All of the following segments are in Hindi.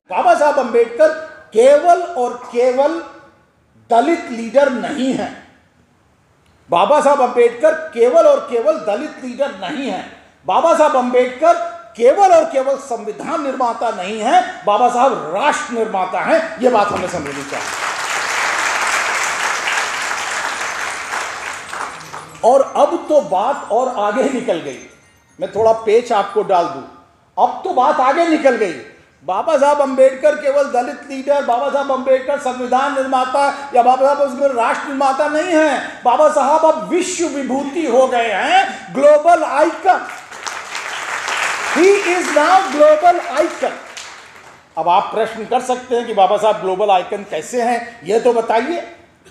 बाबा साहब अंबेडकर केवल और केवल दलित लीडर नहीं हैं। बाबा साहब अंबेडकर केवल और केवल दलित लीडर नहीं हैं। बाबा साहब अंबेडकर केवल और केवल संविधान निर्माता नहीं हैं, बाबा साहब राष्ट्र निर्माता हैं। यह बात हमें समझनी चाहिए। और अब तो बात और आगे निकल गई। मैं थोड़ा पेच आपको डाल दूं। अब तो बात आगे निकल गई। बाबा साहब अंबेडकर केवल दलित लीडर, बाबा साहब अंबेडकर संविधान निर्माता या बाबा साहब उसमें राष्ट्र निर्माता नहीं हैं। बाबा साहब अब विश्व विभूति हो गए हैं, global icon. He is now global icon. अब आप प्रश्न कर सकते हैं कि बाबा साहब ग्लोबल आइकन कैसे हैं, यह तो बताइए।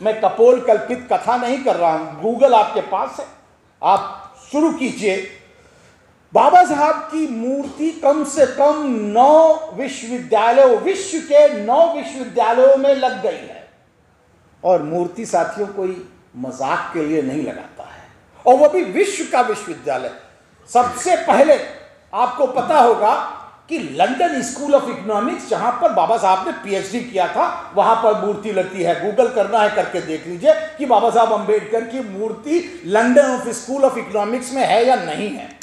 मैं कपोल कल्पित कथा नहीं कर रहा हूं, गूगल आपके पास है, आप शुरू कीजिए। बाबा साहब की मूर्ति कम से कम 9 विश्वविद्यालयों, विश्व के 9 विश्वविद्यालयों में लग गई है। और मूर्ति साथियों कोई मजाक के लिए नहीं लगाता है, और वो भी विश्व का विश्वविद्यालय। सबसे पहले आपको पता होगा कि लंदन स्कूल ऑफ इकोनॉमिक्स, जहां पर बाबा साहब ने पीएचडी किया था, वहां पर मूर्ति लगती है। गूगल करना है, करके देख लीजिए कि बाबा साहब अंबेडकर की मूर्ति लंदन स्कूल ऑफ इकोनॉमिक्स में है या नहीं है।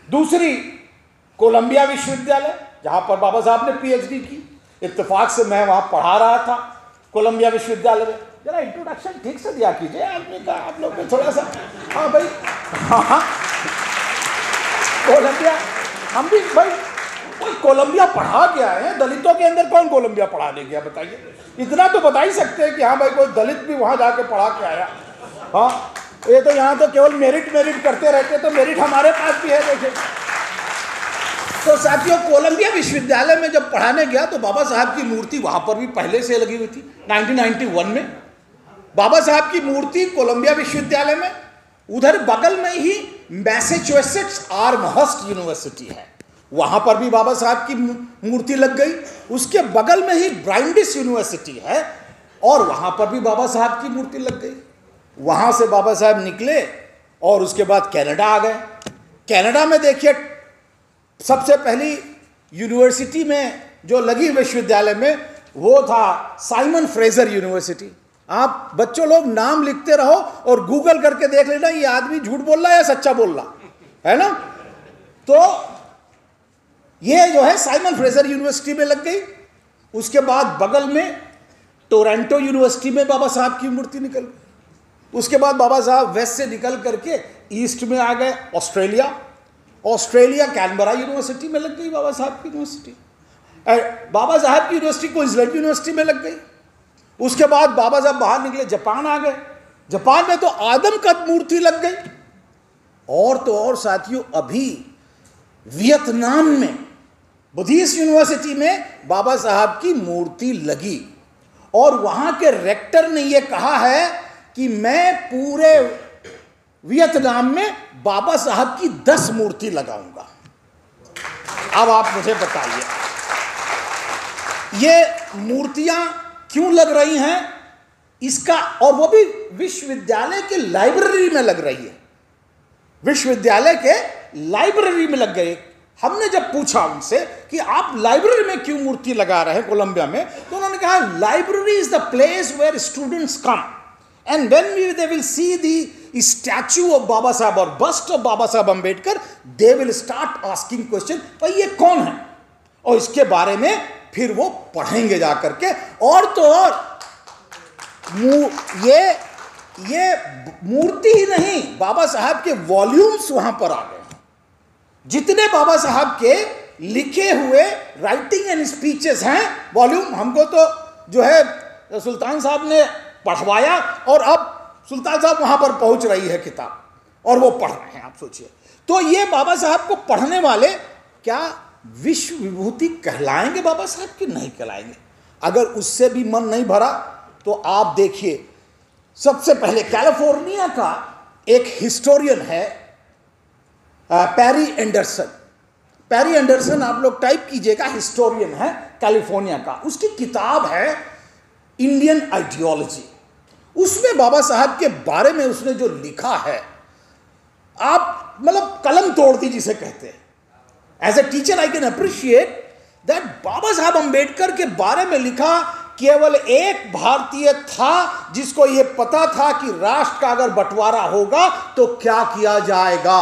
दूसरी, कोलंबिया विश्वविद्यालय, जहां पर बाबा साहब ने पीएचडी की। इत्तेफाक से मैं वहां पढ़ा रहा था कोलंबिया विश्वविद्यालय में। जरा इंट्रोडक्शन ठीक से दिया कीजिए आदमी का, आप लोग को थोड़ा सा। हाँ भाई, हाँ कोलंबिया, हम भी भाई कोई कोलंबिया पढ़ा गया है। दलितों के अंदर कौन कोलंबिया पढ़ाने गया बताइए? इतना तो बता ही सकते हैं कि हाँ भाई कोई दलित भी वहां जाके पढ़ा के आया। हाँ, ये तो यहाँ तो केवल मेरिट करते रहते, तो मेरिट हमारे पास भी है। देखिए तो साथियों, कोलंबिया विश्वविद्यालय में जब पढ़ाने गया तो बाबा साहब की मूर्ति वहां पर भी पहले से लगी हुई थी। 1991 में बाबा साहब की मूर्ति कोलंबिया विश्वविद्यालय में। उधर बगल में ही मैसेच्यूसेट्स आर्महर्स्ट यूनिवर्सिटी है, वहां पर भी बाबा साहब की मूर्ति लग गई। उसके बगल में ही ब्रांडिस यूनिवर्सिटी है, और वहां पर भी बाबा साहब की मूर्ति लग गई। वहां से बाबा साहब निकले और उसके बाद कनाडा आ गए। कनाडा में देखिए, सबसे पहली यूनिवर्सिटी में जो लगी विश्वविद्यालय में, वो था साइमन फ्रेजर यूनिवर्सिटी। आप बच्चों लोग नाम लिखते रहो और गूगल करके देख लेना ये आदमी झूठ बोल रहा है या सच्चा बोल रहा है ना। तो ये जो है साइमन फ्रेजर यूनिवर्सिटी में लग गई। उसके बाद बगल में टोरंटो यूनिवर्सिटी में बाबा साहब की मूर्ति निकल गई। उसके बाद बाबा साहब वेस्ट से निकल करके ईस्ट में आ गए, ऑस्ट्रेलिया कैनबरा यूनिवर्सिटी में लग गई बाबा साहब की यूनिवर्सिटी। बाबा साहब की यूनिवर्सिटी क्वींसलैंड यूनिवर्सिटी में लग गई। उसके बाद बाबा साहब बाहर निकले, जापान आ गए। जापान में तो आदम का मूर्ति लग गई। और तो और साथियों, अभी वियतनाम में बुद्धिस्ट यूनिवर्सिटी में बाबा साहब की मूर्ति लगी, और वहां के रेक्टर ने यह कहा है कि मैं पूरे वियतनाम में बाबा साहब की 10 मूर्ति लगाऊंगा। अब आप मुझे बताइए, ये मूर्तियां क्यों लग रही हैं इसका, और वो भी विश्वविद्यालय के लाइब्रेरी में लग रही है। विश्वविद्यालय के लाइब्रेरी में लग गए। हमने जब पूछा उनसे कि आप लाइब्रेरी में क्यों मूर्ति लगा रहे हैं कोलंबिया में, तो उन्होंने कहा library is the place where students come and when they will see the statue of Baba Saheb और bust of Baba Saheb Ambedkar, they will start asking question, भाई ये कौन है, और इसके बारे में फिर वो पढ़ेंगे जाकर के। और तो और ये मूर्ति ही नहीं, बाबा साहब के वॉल्यूम्स वहां पर आ गए। जितने बाबा साहब के लिखे हुए राइटिंग एंड स्पीचेस हैं, वॉल्यूम, हमको तो जो है सुल्तान साहब ने पढ़वाया, और अब सुल्तान साहब वहां पर पहुंच रही है किताब, और वो पढ़ रहे हैं। आप सोचिए, तो ये बाबा साहब को पढ़ने वाले क्या विश्व विभूति कहलाएंगे बाबा साहब की? नहीं कहलाएंगे। अगर उससे भी मन नहीं भरा तो आप देखिए, सबसे पहले कैलिफोर्निया का एक हिस्टोरियन है पैरी एंडरसन। पैरी एंडरसन आप लोग टाइप कीजिएगा, हिस्टोरियन है कैलिफोर्निया का। उसकी किताब है इंडियन आइडियोलॉजी। उसमें बाबा साहब के बारे में उसने जो लिखा है, आप मतलब कलम तोड़ दी जिसे कहते हैं। As a teacher I can appreciate that Baba Saheb Ambedkar के बारे में लिखा केवल एक भारतीय था जिसको यह पता था कि राष्ट्र का अगर बंटवारा होगा तो क्या किया जाएगा।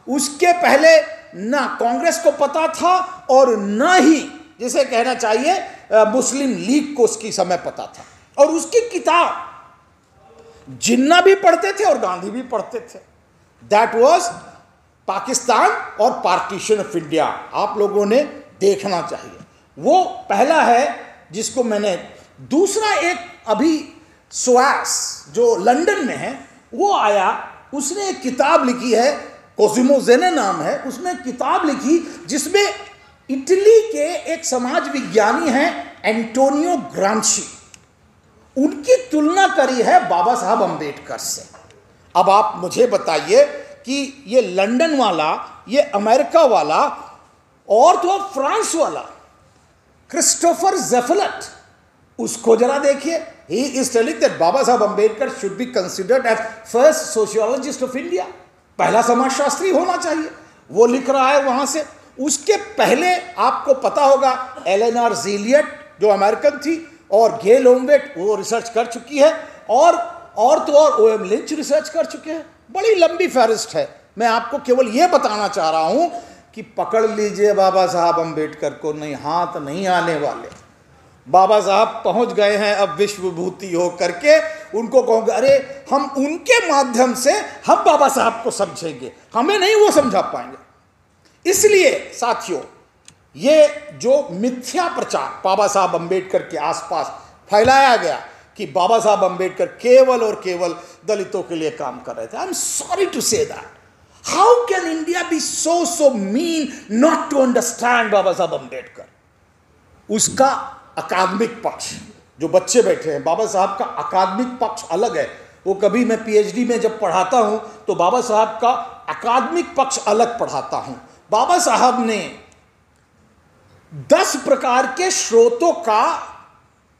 उसके पहले ना कांग्रेस को पता था और ना ही जिसे कहना चाहिए मुस्लिम लीग को उसकी समय पता था। और उसकी किताब जिन्ना भी पढ़ते थे और गांधी भी पढ़ते थे, दैट वाज पाकिस्तान और पार्टीशन ऑफ इंडिया। आप लोगों ने देखना चाहिए। वो पहला है जिसको मैंने, दूसरा एक अभी स्वास जो लंदन में है वो आया, उसने एक किताब लिखी है, कोसिमो ज़ेने नाम है, उसने एक किताब लिखी जिसमें इटली के एक समाज विज्ञानी हैं एंटोनियो ग्राम्शी, उनकी तुलना करी है बाबा साहब अंबेडकर से। अब आप मुझे बताइए कि ये लंदन वाला, ये अमेरिका वाला और तो फ्रांस वाला क्रिस्टोफर ज़ेफिरट, उसको जरा देखिए। He is telling that Baba Saheb Ambedkar should be considered as first sociologist of India, पहला समाजशास्त्री होना चाहिए। वो लिख रहा है वहां से। उसके पहले आपको पता होगा एलेनोर ज़ीलियट जो अमेरिकन थी, और गेल ओम्वेट वो रिसर्च कर चुकी है, और तो और ओएम लिंच रिसर्च कर चुके हैं। बड़ी लंबी फहरिस्त है। मैं आपको केवल ये बताना चाह रहा हूं कि पकड़ लीजिए बाबा साहब अंबेडकर को, नहीं हाथ नहीं आने वाले। बाबा साहब पहुंच गए हैं अब विश्व विभूति हो करके, उनको कहोगे अरे हम उनके माध्यम से हम बाबा साहब को समझेंगे, हमें नहीं वो समझा पाएंगे। इसलिए साथियों, ये जो मिथ्या प्रचार बाबा साहब अंबेडकर के आसपास फैलाया गया कि बाबा साहब अंबेडकर केवल और केवल दलितों के लिए काम कर रहे थे, I am sorry to say that. How can India be so mean not to understand Baba Saheb Ambedkar? उसका अकादमिक पक्ष, जो बच्चे बैठे हैं, बाबा साहब का अकादमिक पक्ष अलग है। वो कभी मैं पीएचडी में जब पढ़ाता हूं तो बाबा साहब का अकादमिक पक्ष अलग पढ़ाता हूं। बाबा साहब ने 10 प्रकार के स्रोतों का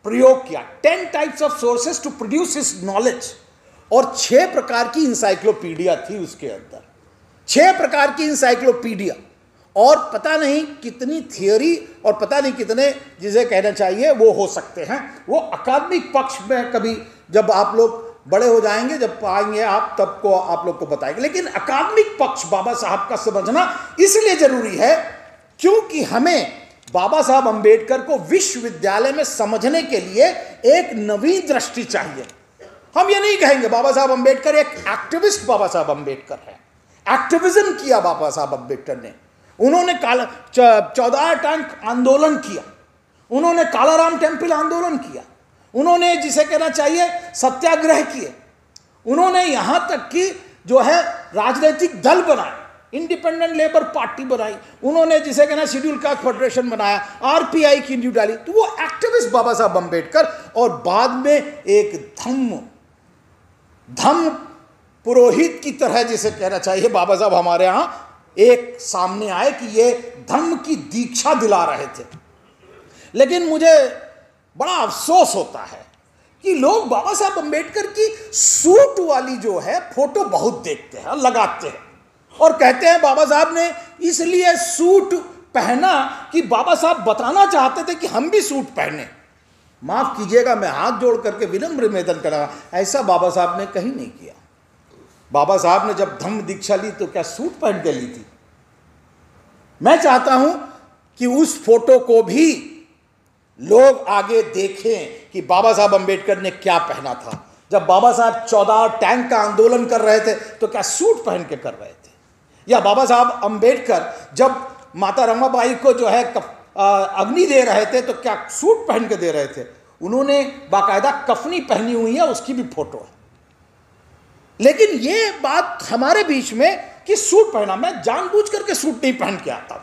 प्रयोग किया, 10 types of sources to produce his knowledge, और 6 प्रकार की इंसाइक्लोपीडिया थी उसके अंदर, 6 प्रकार की इंसाइक्लोपीडिया, और पता नहीं कितनी थियोरी और पता नहीं कितने जिसे कहना चाहिए वो हो सकते हैं। वो अकादमिक पक्ष में कभी जब आप लोग बड़े हो जाएंगे, जब पाएंगे आप, तब को आप लोग को बताएंगे। लेकिन अकादमिक पक्ष बाबा साहब का समझना इसलिए जरूरी है क्योंकि हमें बाबा साहब अंबेडकर को विश्वविद्यालय में समझने के लिए एक नवीन दृष्टि चाहिए। हम ये नहीं कहेंगे बाबा साहब अंबेडकर एक एक्टिविस्ट बाबा साहब अंबेडकर है। एक्टिविज्म किया बाबा साहब अंबेडकर ने। उन्होंने 14 टैंक आंदोलन किया, उन्होंने कालाराम टेम्पल आंदोलन किया, उन्होंने जिसे कहना चाहिए सत्याग्रह किए, उन्होंने यहां तक कि जो है राजनीतिक दल बनाए, इंडिपेंडेंट लेबर पार्टी बनाई, उन्होंने जिसे कहना शेड्यूल कास्ट फेडरेशन बनाया, आरपीआई की नींव डाली। तो वो एक्टिविस्ट बाबा साहब अंबेडकर, और बाद में एक धम्म पुरोहित की तरह जिसे कहना चाहिए बाबा साहब हमारे यहां एक सामने आए कि ये धम्म की दीक्षा दिला रहे थे। लेकिन मुझे बड़ा अफसोस होता है कि लोग बाबा साहब अंबेडकर की सूट वाली जो है फोटो बहुत देखते हैं, लगाते हैं, और कहते हैं बाबा साहब ने इसलिए सूट पहना कि बाबा साहब बताना चाहते थे कि हम भी सूट पहने। माफ कीजिएगा, मैं हाथ जोड़ करके विनम्र निवेदन करूंगा, ऐसा बाबा साहब ने कहीं नहीं किया। बाबा साहब ने जब धम्म दीक्षा ली तो क्या सूट पहन के ली थी? मैं चाहता हूं कि उस फोटो को भी लोग आगे देखें कि बाबा साहब अंबेडकर ने क्या पहना था। जब बाबा साहब 14 टैंक का आंदोलन कर रहे थे तो क्या सूट पहन के कर रहे थे? या बाबा साहब अंबेडकर जब माता रमाबाई को जो है अग्नि दे रहे थे तो क्या सूट पहन के दे रहे थे? उन्होंने बाकायदा कफनी पहनी हुई है, उसकी भी फोटो है। लेकिन ये बात हमारे बीच में कि सूट पहना, मैं जानबूझ करके सूट नहीं पहन के आता हूं,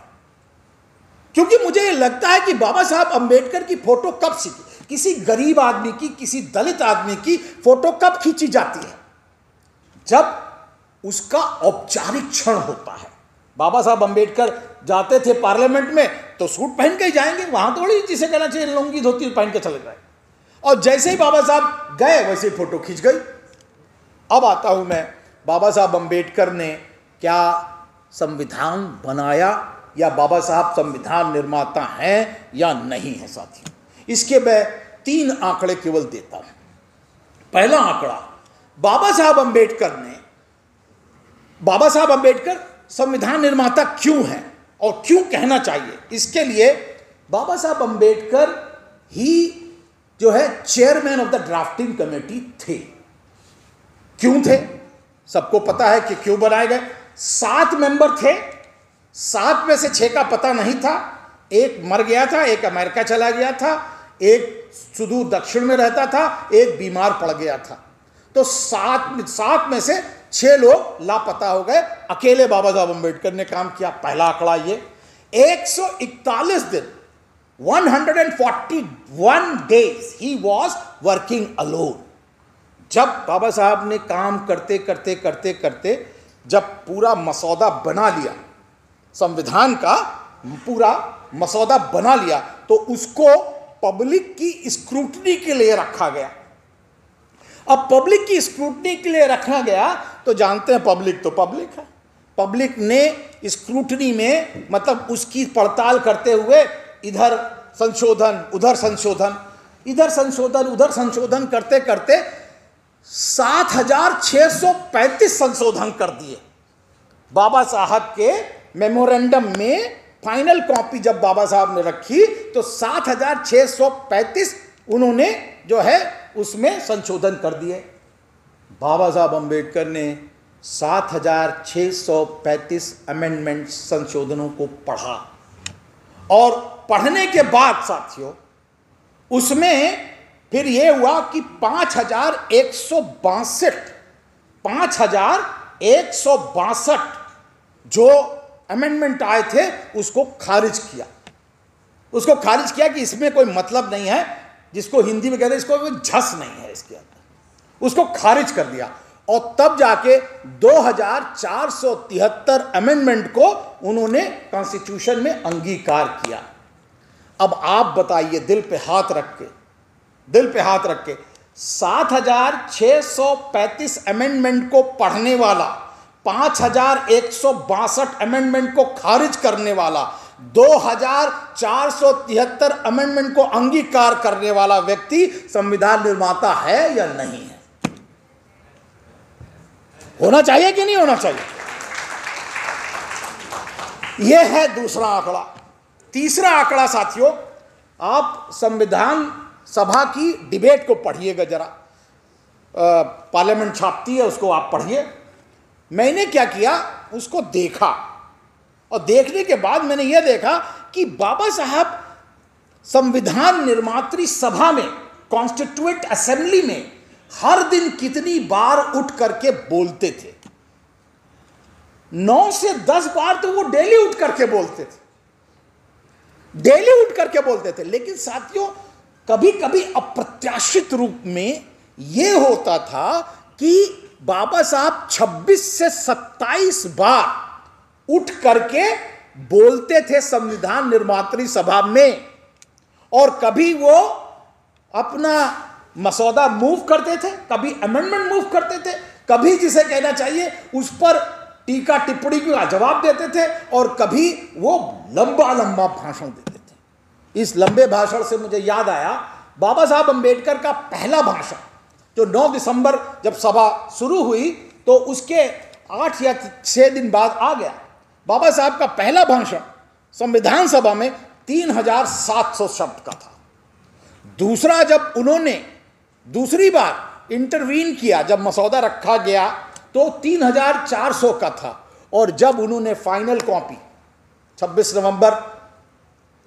क्योंकि मुझे लगता है कि बाबा साहब अंबेडकर की फोटो कब सीखी, किसी गरीब आदमी की, किसी दलित आदमी की फोटो कब खींची जाती है? जब उसका औपचारिक क्षण होता है। बाबा साहब अंबेडकर जाते थे पार्लियामेंट में तो सूट पहन के ही जाएंगे, वहां थोड़ी जिसे कहना चाहिए लुंगी धोती पहन के चले गए, और जैसे ही बाबा साहब गए वैसे ही फोटो खींच गई। अब आता हूं मैं, बाबा साहब अंबेडकर ने क्या संविधान बनाया या बाबा साहब संविधान निर्माता हैं या नहीं है साथियों। इसके मैं 3 आंकड़े केवल देता हूं। पहला आंकड़ा, बाबा साहब अंबेडकर संविधान निर्माता क्यों हैं और क्यों कहना चाहिए। इसके लिए बाबा साहब अंबेडकर ही जो है chairman of the drafting committee थे। क्यों थे? सबको पता है कि क्यों बनाए गए। 7 मेंबर थे, 7 में से 6 का पता नहीं था। एक मर गया था, एक अमेरिका चला गया था, एक सुदूर दक्षिण में रहता था, एक बीमार पड़ गया था। तो 7 में से 6 लोग लापता हो गए। अकेले बाबा साहब अंबेडकर ने काम किया। पहला आंकड़ा ये 141 दिन 141 days he was working alone। जब बाबा साहब ने काम करते करते जब पूरा मसौदा बना लिया, संविधान का पूरा मसौदा बना लिया, तो उसको पब्लिक की स्क्रूटनी के लिए रखा गया। अब पब्लिक की स्क्रूटनी के लिए रखा गया तो जानते हैं पब्लिक तो पब्लिक है। पब्लिक ने स्क्रूटनी में मतलब उसकी पड़ताल करते हुए इधर संशोधन उधर संशोधन, इधर संशोधन उधर संशोधन करते करते 7635 संशोधन कर दिए। बाबा साहब के मेमोरेंडम में फाइनल कॉपी जब बाबा साहब ने रखी तो 7635 उन्होंने जो है उसमें संशोधन कर दिए। बाबा साहब अंबेडकर ने 7635 अमेंडमेंट संशोधनों को पढ़ा और पढ़ने के बाद साथियों उसमें फिर यह हुआ कि 5162 जो अमेंडमेंट आए थे उसको खारिज किया। उसको खारिज किया कि इसमें कोई मतलब नहीं है, जिसको हिंदी में कहते हैं इसको कोई झस नहीं है इसके अंदर, उसको खारिज कर दिया। और तब जाके 2473 अमेंडमेंट को उन्होंने कॉन्स्टिट्यूशन में अंगीकार किया। अब आप बताइए दिल पे हाथ रख के 7635 अमेंडमेंट को पढ़ने वाला, 5162 अमेंडमेंट को खारिज करने वाला, 2473 अमेंडमेंट को अंगीकार करने वाला व्यक्ति संविधान निर्माता है या नहीं है? होना चाहिए कि नहीं होना चाहिए? यह है दूसरा आंकड़ा। तीसरा आंकड़ा साथियों, आप संविधान सभा की डिबेट को पढ़िएगा जरा, पार्लियामेंट छापती है उसको आप पढ़िए। मैंने क्या किया, उसको देखा और देखने के बाद मैंने यह देखा कि बाबा साहब संविधान निर्मात्री सभा में, कॉन्स्टिट्यूएंट असेंबली में हर दिन कितनी बार उठ करके बोलते थे। 9 से 10 बार तो वो डेली उठ करके बोलते थे। लेकिन साथियों कभी कभी अप्रत्याशित रूप में यह होता था कि बाबा साहब 26 से 27 बार उठ करके बोलते थे संविधान निर्मात्री सभा में, और कभी वो अपना मसौदा मूव करते थे, कभी अमेंडमेंट मूव करते थे, कभी जिसे कहना चाहिए उस पर टीका टिप्पणी का जवाब देते थे, और कभी वो लंबा भाषण देते थे। इस लंबे भाषण से मुझे याद आया बाबा साहब अंबेडकर का पहला भाषण जो 9 दिसंबर जब सभा शुरू हुई तो उसके 8 या 6 दिन बाद आ गया। बाबा साहब का पहला भाषण संविधान सभा में 3700 शब्द का था। दूसरा, जब उन्होंने दूसरी बार इंटरवीन किया, जब मसौदा रखा गया तो 3400 का था, और जब उन्होंने फाइनल कॉपी 26 नवंबर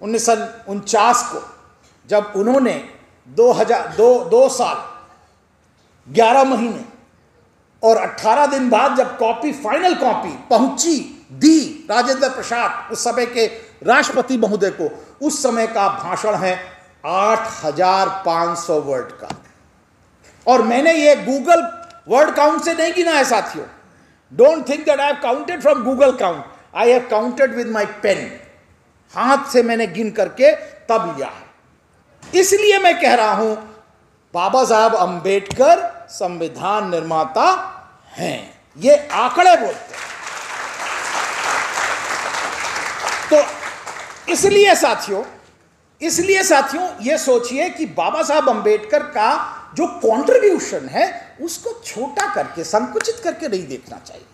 1949 को, जब उन्होंने 2 साल 11 महीने और 18 दिन बाद जब कॉपी, फाइनल कॉपी पहुंची, दी राजेंद्र प्रसाद उस समय के राष्ट्रपति महोदय को, उस समय का भाषण है 8500 वर्ड का। और मैंने ये गूगल वर्ड काउंट से नहीं गिना है साथियों। Don't think that I have counted from Google count, I have counted with my pen. हाथ से मैंने गिन करके तब लिया है। इसलिए मैं कह रहा हूं बाबा साहब अंबेडकर संविधान निर्माता हैं, ये आंकड़े बोलते हैं। तो इसलिए साथियों ये सोचिए कि बाबा साहब अंबेडकर का जो कंट्रीब्यूशन है उसको छोटा करके, संकुचित करके नहीं देखना चाहिए।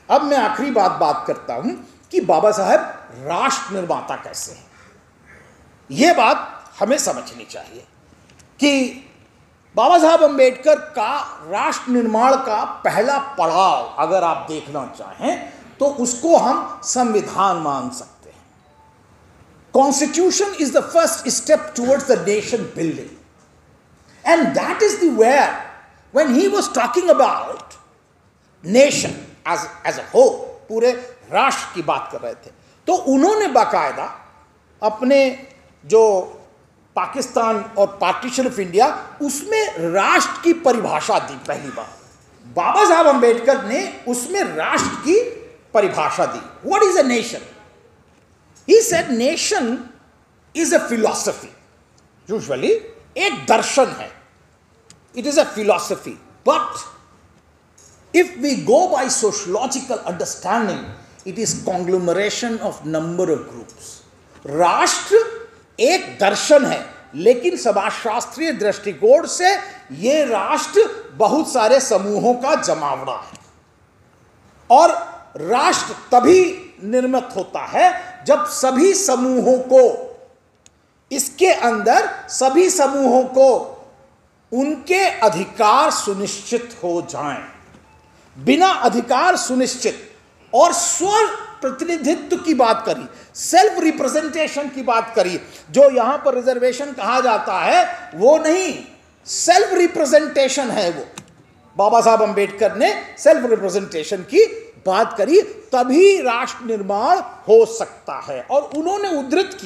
अब मैं आखिरी बात करता हूं कि बाबा साहब राष्ट्र निर्माता कैसे हैं। यह बात हमें समझनी चाहिए कि बाबा साहब अंबेडकर का राष्ट्र निर्माण का पहला पड़ाव अगर आप देखना चाहें तो उसको हम संविधान मान सकते हैं। Constitution is the first step towards the nation building, and that is the where when he was talking about nation as a whole, पूरे राष्ट्र की बात कर रहे थे, तो उन्होंने बाकायदा अपने जो पाकिस्तान और पार्टीशन ऑफ इंडिया उसमें राष्ट्र की परिभाषा दी। पहली बार बाबा साहब अंबेडकर ने उसमें राष्ट्र की परिभाषा दी। What is a nation? He said nation is a philosophy. Usually एक दर्शन है, it is a philosophy, but if we go by sociological understanding, it is conglomeration of number of groups. राष्ट्र एक दर्शन है, लेकिन समाजशास्त्रीय दृष्टिकोण से ये राष्ट्र बहुत सारे समूहों का जमावड़ा है। और राष्ट्र तभी निर्मित होता है जब सभी समूहों को, इसके अंदर सभी समूहों को उनके अधिकार सुनिश्चित हो जाएं। बिना अधिकार सुनिश्चित और स्व प्रतिनिधित्व की बात करी, सेल्फ रिप्रेजेंटेशन की बात करी, जो यहां पर रिजर्वेशन कहा जाता है वो नहीं, सेल्फ रिप्रेजेंटेशन है वो। बाबा साहब अंबेडकर ने सेल्फ रिप्रेजेंटेशन की बात करी, तभी राष्ट्र निर्माण हो सकता है। और उन्होंने उद्धृत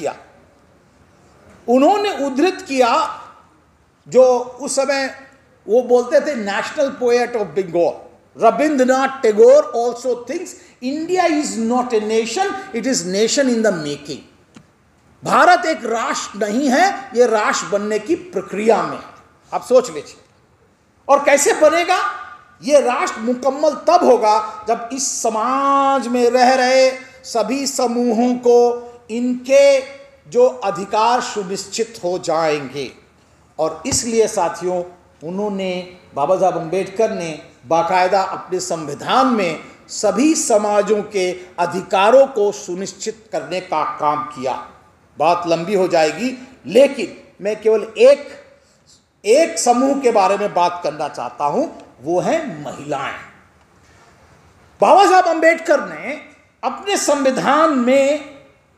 किया जो उस समय वो बोलते थे national poet of Bengal, Rabindranath Tagore also thinks India is not a nation, it is nation in the making. Bharat एक राष्ट्र नहीं है, यह राष्ट्र बनने की प्रक्रिया में है। आप सोच लीजिए। और कैसे बनेगा ये राष्ट्र? मुकम्मल तब होगा जब इस समाज में रह रहे सभी समूहों को इनके जो अधिकार सुनिश्चित हो जाएंगे। और इसलिए साथियों बाबा साहब अंबेडकर ने बाकायदा अपने संविधान में सभी समाजों के अधिकारों को सुनिश्चित करने का काम किया। बात लंबी हो जाएगी, लेकिन मैं केवल एक समूह के बारे में बात करना चाहता हूं, वो है महिलाएं। बाबा साहब अंबेडकर ने अपने संविधान में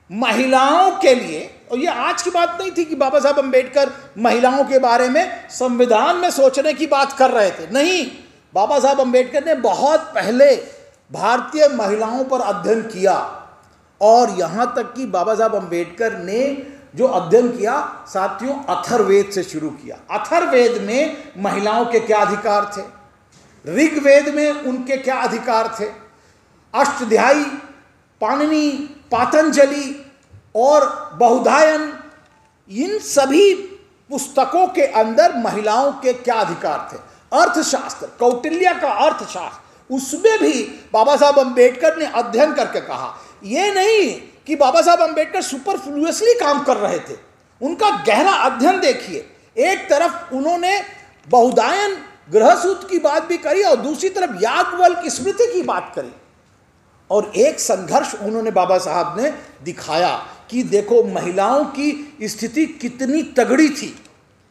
महिलाओं के लिए, और ये आज की बात नहीं थी कि बाबा साहब अंबेडकर महिलाओं के बारे में संविधान में सोचने की बात कर रहे थे, नहीं। बाबा साहब अंबेडकर ने बहुत पहले भारतीय महिलाओं पर अध्ययन किया, और यहां तक कि बाबा साहब अंबेडकर ने जो अध्ययन किया साथियों अथर्ववेद से शुरू किया। अथर्ववेद में महिलाओं के क्या अधिकार थे, ऋग्वेद में उनके क्या अधिकार थे, अष्टाध्यायी, पाणिनि, पातंजलि और बहुधायन, इन सभी पुस्तकों के अंदर महिलाओं के क्या अधिकार थे। अर्थशास्त्र, कौटिल्य का अर्थशास्त्र, उसमें भी बाबा साहब अंबेडकर ने अध्ययन करके कहा। यह नहीं कि बाबा साहब अंबेडकर सुपरफ्लुअसली काम कर रहे थे, उनका गहरा अध्ययन देखिए। एक तरफ उन्होंने बहुधायन गृहसूत्र की बात भी करी और दूसरी तरफ याज्ञवल्क्य स्मृति की बात करी। और एक संघर्ष उन्होंने बाबा साहब ने दिखाया कि देखो महिलाओं की स्थिति कितनी तगड़ी थी।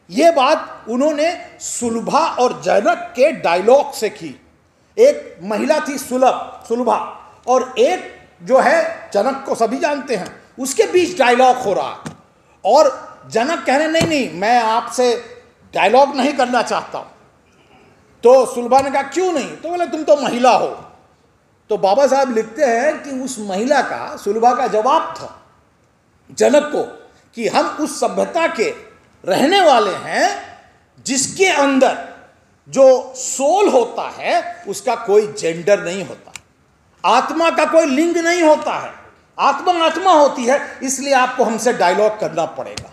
ये बात उन्होंने सुलभा और जनक के डायलॉग से की। एक महिला थी सुलभा, और एक जो है जनक को सभी जानते हैं, उसके बीच डायलॉग हो रहा है। और जनक कह रहे नहीं, मैं आपसे डायलॉग नहीं करना चाहता हूं। तो सुलभा ने कहा क्यों नहीं? तो बोले तुम तो महिला हो। तो बाबा साहब लिखते हैं कि उस महिला का, सुलभा का जवाब था जनक को कि हम उस सभ्यता के रहने वाले हैं जिसके अंदर जो सोल होता है उसका कोई जेंडर नहीं होता, आत्मा का कोई लिंग नहीं होता है, आत्मा आत्मा होती है, इसलिए आपको हमसे डायलॉग करना पड़ेगा।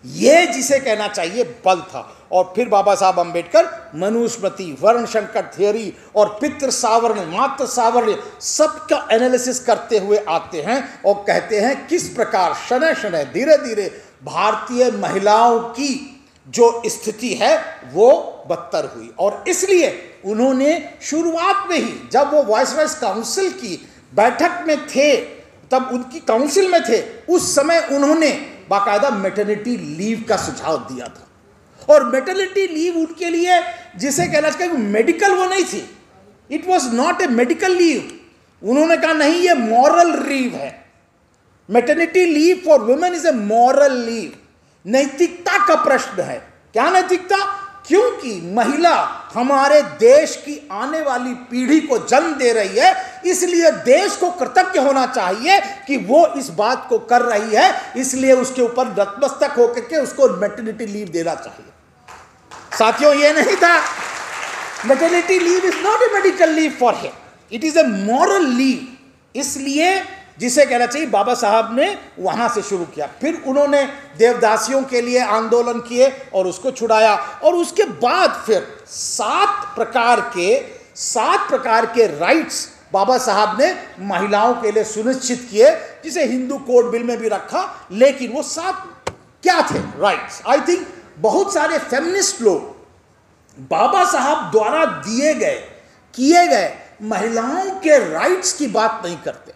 ये जिसे कहना चाहिए बल था। और फिर बाबा साहब अंबेडकर मनुस्मृति, वर्णशंकर थियोरी और पितृ सावर्ण, मातृ सावर्ण सबका एनालिसिस करते हुए आते हैं और कहते हैं किस प्रकार शनय शनय धीरे धीरे भारतीय महिलाओं की जो स्थिति है वो बदतर हुई। और इसलिए उन्होंने शुरुआत में ही, जब वो वाइसरॉयज काउंसिल की बैठक में थे, तब उनकी काउंसिल में थे, उस समय उन्होंने बाकायदा मैटरनिटी लीव का सुझाव दिया था। और मैटरनिटी लीव उनके लिए जिसे कहना चाहिए मेडिकल वो नहीं थी, it was not a medical leave. उन्होंने कहा नहीं, ये मॉरल लीव है। Maternity leave for women is a moral leave. नैतिकता का प्रश्न है। क्या नैतिकता? क्योंकि महिला हमारे देश की आने वाली पीढ़ी को जन्म दे रही है, इसलिए देश को कृतज्ञ होना चाहिए कि वो इस बात को कर रही है, इसलिए उसके ऊपर नतमस्तक होकर के उसको मैटरनिटी लीव देना चाहिए। साथियों, ये नहीं था, maternity leave is not A medical leave for him, it is a moral leave. इसलिए जिसे कहना चाहिए बाबा साहब ने वहां से शुरू किया। फिर उन्होंने देवदासियों के लिए आंदोलन किए और उसको छुड़ाया। और उसके बाद फिर 7 प्रकार के राइट्स बाबा साहब ने महिलाओं के लिए सुनिश्चित किए, जिसे हिंदू कोड बिल में भी रखा। लेकिन वो 7 क्या थे राइट्स? आई थिंक बहुत सारे फेमिनिस्ट लोग बाबा साहब द्वारा किए गए महिलाओं के राइट्स की बात नहीं करते,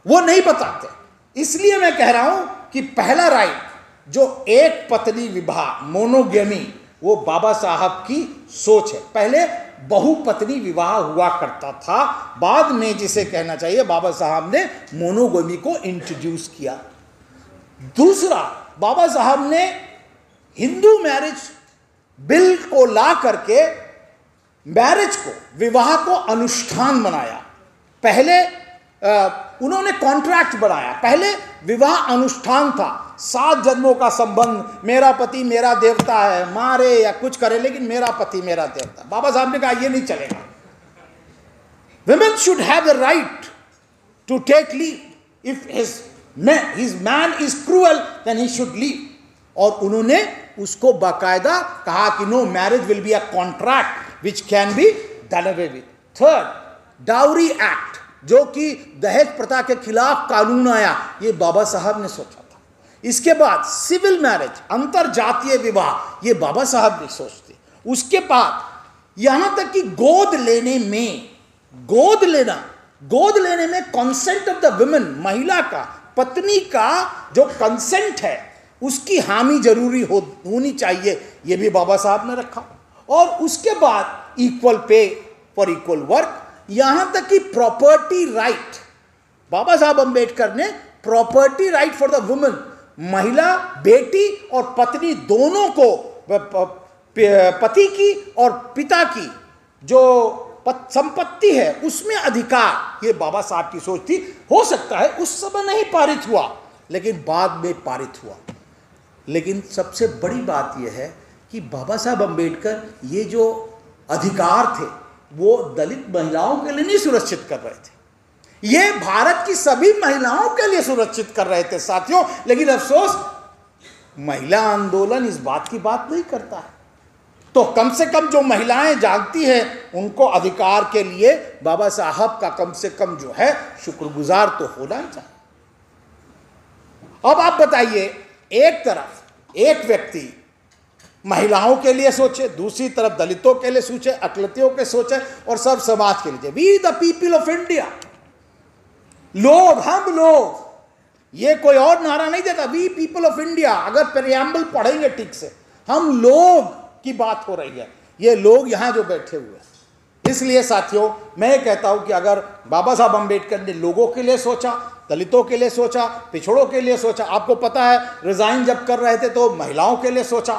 वो नहीं बताते। इसलिए मैं कह रहा हूं कि पहला राइट जो एक पत्नी विवाह, मोनोगेमी, वो बाबा साहब की सोच है। पहले बहुपत्नी विवाह हुआ करता था, बाद में जिसे कहना चाहिए बाबा साहब ने मोनोगेमी को इंट्रोड्यूस किया। दूसरा, बाबा साहब ने हिंदू मैरिज बिल को ला करके मैरिज को, विवाह को अनुष्ठान बनाया। पहले उन्होंने कॉन्ट्रैक्ट बनाया। पहले विवाह अनुष्ठान था, 7 जन्मों का संबंध, मेरा पति मेरा देवता है, मारे या कुछ करे लेकिन मेरा पति मेरा देवता। बाबा साहब ने कहा ये नहीं चलेगा, women should have the right to take leave. If his man is cruel, then he should leave. और उन्होंने उसको बाकायदा कहा कि no, marriage will be a contract which can be done away with. Third, Dowry Act, जो कि दहेज प्रथा के खिलाफ कानून आया, ये बाबा साहब ने सोचा था। इसके बाद सिविल मैरिज, अंतर जातीय विवाह, ये बाबा साहब ने सोचते। उसके बाद यहां तक कि गोद लेने में कंसेंट ऑफ द वुमेन, महिला का, पत्नी का जो कंसेंट है उसकी हामी जरूरी होनी चाहिए, ये भी बाबा साहब ने रखा। और उसके बाद equal pay for equal work, यहां तक कि प्रॉपर्टी राइट, बाबा साहब अंबेडकर ने property right for the women, महिला, बेटी और पत्नी दोनों को पति की और पिता की जो संपत्ति है उसमें अधिकार, ये बाबा साहब की सोच थी। हो सकता है उस समय नहीं पारित हुआ, लेकिन बाद में पारित हुआ। लेकिन सबसे बड़ी बात यह है कि बाबा साहब अंबेडकर ये जो अधिकार थे वो दलित महिलाओं के लिए नहीं सुरक्षित कर रहे थे, ये भारत की सभी महिलाओं के लिए सुरक्षित कर रहे थे साथियों। लेकिन अफसोस महिला आंदोलन इस बात की बात नहीं करता है। तो कम से कम जो महिलाएं जानती हैं उनको अधिकार के लिए बाबा साहब का कम से कम जो है शुक्रगुजार तो होना ही चाहिए। अब आप बताइए, एक तरफ एक व्यक्ति महिलाओं के लिए सोचे, दूसरी तरफ दलितों के लिए सोचे, अकलियों के सोचे और सब समाज के लिए। We the people of India, लोग, हम लोग, ये कोई और नारा नहीं देता, वी पीपल ऑफ इंडिया। अगर प्रेम्बल पढ़ेंगे ठीक से, हम लोग की बात हो रही है, ये लोग यहां जो बैठे हुए हैं। इसलिए साथियों मैं कहता हूं कि अगर बाबा साहब अंबेडकर ने लोगों के लिए सोचा, दलितों के लिए सोचा, पिछड़ों के लिए सोचा, आपको पता है रिजाइन जब कर रहे थे तो महिलाओं के लिए सोचा,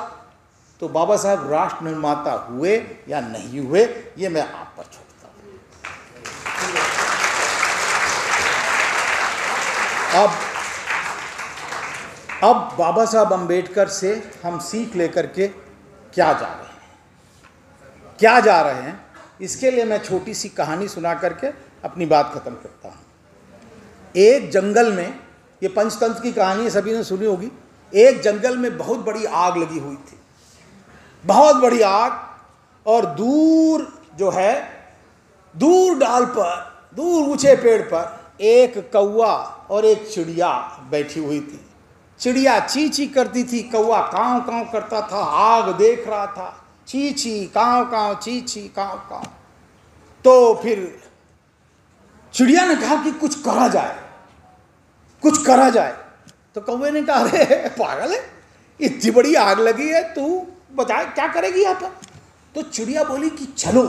तो बाबा साहब राष्ट्र निर्माता हुए या नहीं हुए, ये मैं आप पर छोड़ता हूं। अब बाबा साहब अंबेडकर से हम सीख लेकर के क्या जा रहे हैं, इसके लिए मैं छोटी सी कहानी सुना करके अपनी बात खत्म करता हूं। एक जंगल में, ये पंचतंत्र की कहानी है, सभी ने सुनी होगी। एक जंगल में बहुत बड़ी आग लगी हुई थी, बहुत बड़ी आग, और दूर जो है, दूर डाल पर, दूर ऊंचे पेड़ पर एक कौवा और एक चिड़िया बैठी हुई थी। चिड़िया ची ची करती थी, कौवा कांव कांव करता था, आग देख रहा था, ची ची कांव कांव, ची ची कांव कांव। तो फिर चिड़िया ने कहा कि कुछ करा जाए, कुछ करा जाए। तो कौवे ने कहा, अरे पागल है, इतनी बड़ी आग लगी है, तू बता क्या करेगी यहाँ पर। तो चिड़िया बोली कि चलो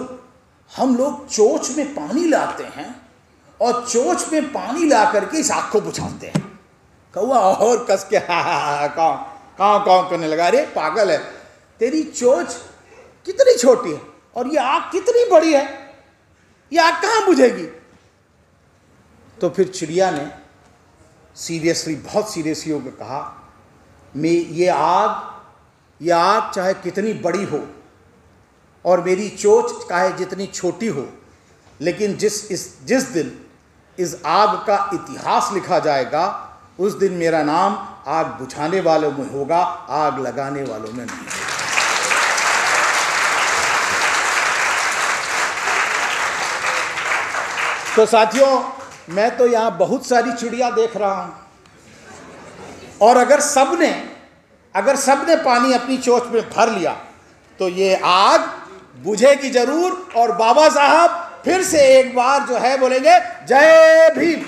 हम लोग चोंच में पानी लाते हैं और चोंच में पानी ला करके इस आग को बुझाते हैं। कौवा और कस के कांव कांव कांव करने लगा, अरे पागल है, तेरी चोंच कितनी छोटी है और ये आग कितनी बड़ी है, ये आग कहाँ बुझेगी। तो फिर चिड़िया ने सीरियसली, बहुत सीरियसली होकर कहा, मैं ये आग चाहे कितनी बड़ी हो और मेरी चोंच चाहे जितनी छोटी हो, लेकिन जिस दिन इस आग का इतिहास लिखा जाएगा, उस दिन मेरा नाम आग बुझाने वालों में होगा, आग लगाने वालों में नहीं। तो साथियों, मैं तो यहाँ बहुत सारी चिड़िया देख रहा हूँ, और अगर सबने पानी अपनी चोंच में भर लिया तो ये आग बुझेगी जरूर, और बाबा साहब फिर से एक बार जो है बोलेंगे, जय भीम।